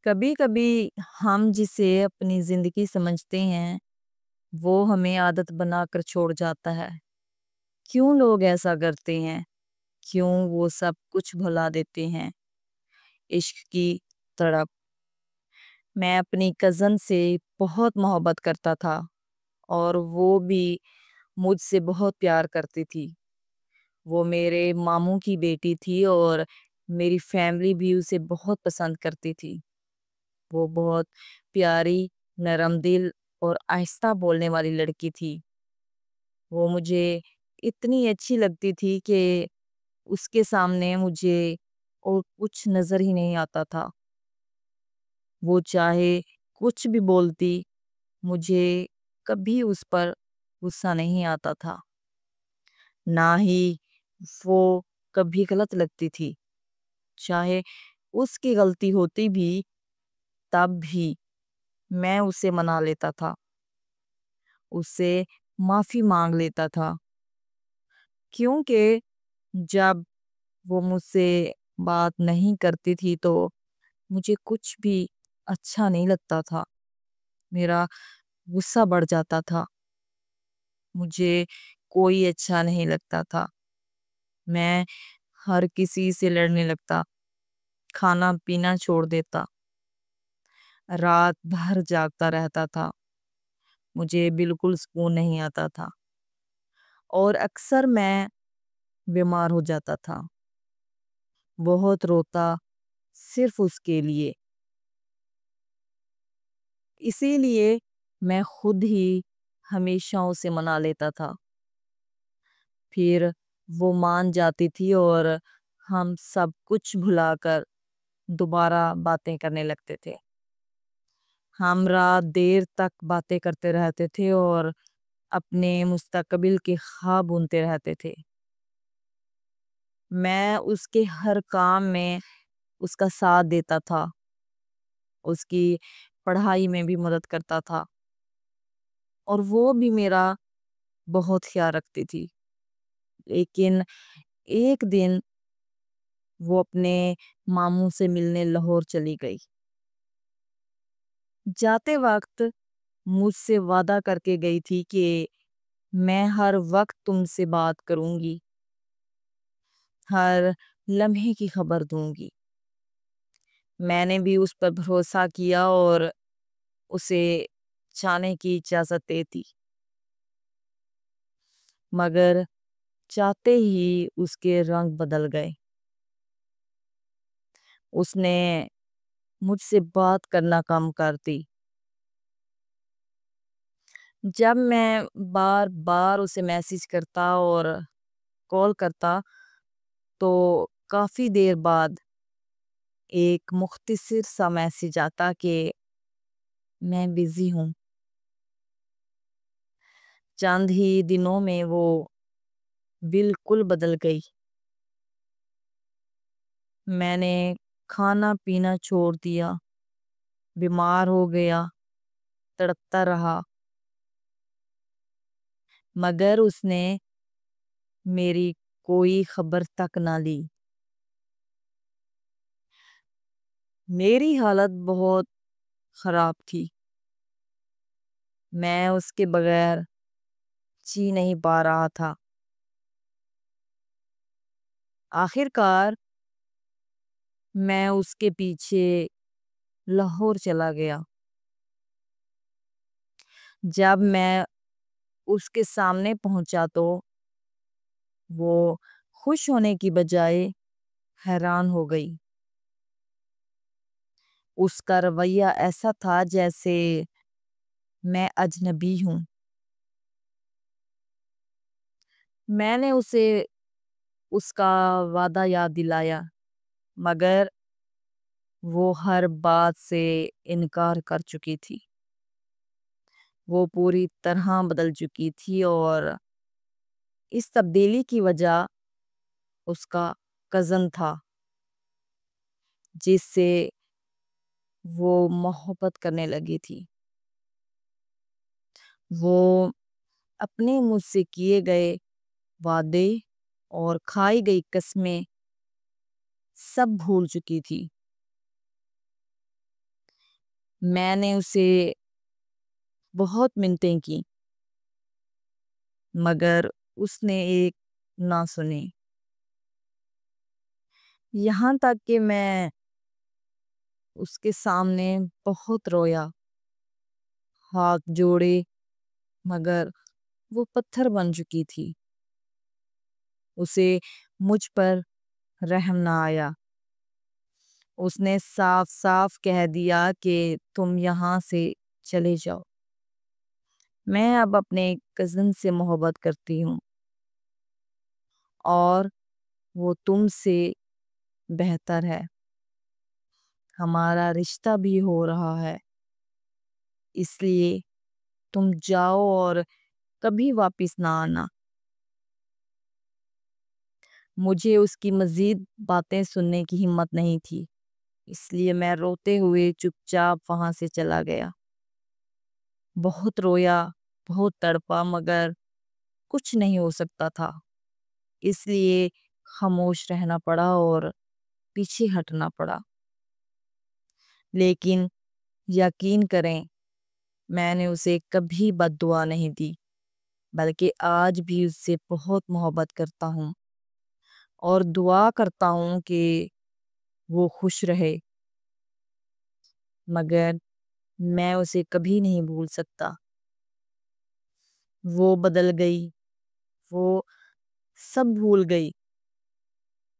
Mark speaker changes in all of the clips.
Speaker 1: کبھی کبھی ہم جسے اپنی زندگی سمجھتے ہیں وہ ہمیں عادت بنا کر چھوڑ جاتا ہے۔ کیوں لوگ ایسا کرتے ہیں؟ کیوں وہ سب کچھ بھلا دیتے ہیں؟ عشق کی تڑپ۔ میں اپنی کزن سے بہت محبت کرتا تھا اور وہ بھی مجھ سے بہت پیار کرتی تھی۔ وہ میرے ماموں کی بیٹی تھی اور میری فیملی بھی اسے بہت پسند کرتی تھی۔ وہ بہت پیاری، نرم دل اور آہستہ بولنے والی لڑکی تھی۔ وہ مجھے اتنی اچھی لگتی تھی کہ اس کے سامنے مجھے اور کچھ نظر ہی نہیں آتا تھا۔ وہ چاہے کچھ بھی بولتی، مجھے کبھی اس پر غصہ نہیں آتا تھا، نہ ہی وہ کبھی غلط لگتی تھی۔ چاہے اس کی غلطی ہوتی بھی، تب بھی میں اسے منا لیتا تھا، اسے معافی مانگ لیتا تھا، کیونکہ جب وہ مجھ سے بات نہیں کرتی تھی تو مجھے کچھ بھی اچھا نہیں لگتا تھا۔ میرا غصہ بڑھ جاتا تھا، مجھے کوئی اچھا نہیں لگتا تھا۔ میں ہر کسی سے لڑنے لگتا، کھانا پینا چھوڑ دیتا، رات بھر جاگتا رہتا تھا۔ مجھے بالکل سکون نہیں آتا تھا اور اکثر میں بیمار ہو جاتا تھا۔ بہت روتا صرف اس کے لیے۔ اسی لیے میں خود ہی ہمیشہ اسے منا لیتا تھا۔ پھر وہ مان جاتی تھی اور ہم سب کچھ بھلا کر دوبارہ باتیں کرنے لگتے تھے۔ ہم رات دیر تک باتیں کرتے رہتے تھے اور اپنے مستقبل کے خواب بنتے رہتے تھے۔ میں اس کے ہر کام میں اس کا ساتھ دیتا تھا، اس کی پڑھائی میں بھی مدد کرتا تھا اور وہ بھی میرا بہت خیال رکھتی تھی۔ لیکن ایک دن وہ اپنے ماموں سے ملنے لاہور چلی گئی۔ جاتے وقت مجھ سے وعدہ کر کے گئی تھی کہ میں ہر وقت تم سے بات کروں گی، ہر لمحے کی خبر دوں گی۔ میں نے بھی اس پر بھروسہ کیا اور اسے جانے کی اجازت دے دی، مگر چاہتے ہی اس کے رنگ بدل گئے۔ اس نے مجھ سے بات کرنا کم کر دی۔ جب میں بار بار اسے میسج کرتا اور کال کرتا تو کافی دیر بعد ایک مختصر سا میسج آتا کہ میں بیزی ہوں۔ چند ہی دنوں میں وہ بالکل بدل گئی۔ میں نے کھانا پینا چھوڑ دیا، بیمار ہو گیا، تڑپتا رہا، مگر اس نے میری کوئی خبر تک نہ لی۔ میری حالت بہت خراب تھی، میں اس کے بغیر جی نہیں پا رہا تھا۔ آخر کار میں اس کے پیچھے لاہور چلا گیا۔ جب میں اس کے سامنے پہنچا تو وہ خوش ہونے کی بجائے حیران ہو گئی۔ اس کا رویہ ایسا تھا جیسے میں اجنبی ہوں۔ میں نے اسے اس کا وعدہ یاد دلایا، مگر وہ ہر بات سے انکار کر چکی تھی۔ وہ پوری طرح بدل چکی تھی اور اس تبدیلی کی وجہ اس کا کزن تھا جس سے وہ محبت کرنے لگی تھی۔ وہ اپنے مجھ سے کیے گئے وعدے اور کھائی گئی قسمیں سب بھول چکی تھی۔ میں نے اسے بہت منتیں کی مگر اس نے ایک نہ سنی، یہاں تک کہ میں اس کے سامنے بہت رویا، ہاتھ جوڑے، مگر وہ پتھر بن چکی تھی۔ اسے مجھ پر رحم نہ آیا۔ اس نے صاف صاف کہہ دیا کہ تم یہاں سے چلے جاؤ، میں اب اپنے کزن سے محبت کرتی ہوں اور وہ تم سے بہتر ہے، ہمارا رشتہ بھی ہو رہا ہے، اس لیے تم جاؤ اور کبھی واپس نہ آنا۔ مجھے اس کی مزید باتیں سننے کی ہمت نہیں تھی، اس لیے میں روتے ہوئے چپ چاپ وہاں سے چلا گیا۔ بہت رویا، بہت تڑپا، مگر کچھ نہیں ہو سکتا تھا، اس لیے خاموش رہنا پڑا اور پیچھے ہٹنا پڑا۔ لیکن یقین کریں، میں نے اسے کبھی بد دعا نہیں دی، بلکہ آج بھی اس سے بہت محبت کرتا ہوں اور دعا کرتا ہوں کہ وہ خوش رہے، مگر میں اسے کبھی نہیں بھول سکتا۔ وہ بدل گئی، وہ سب بھول گئی،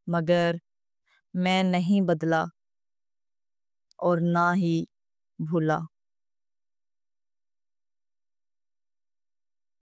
Speaker 1: مگر میں نہیں بدلا اور نہ ہی بھولا۔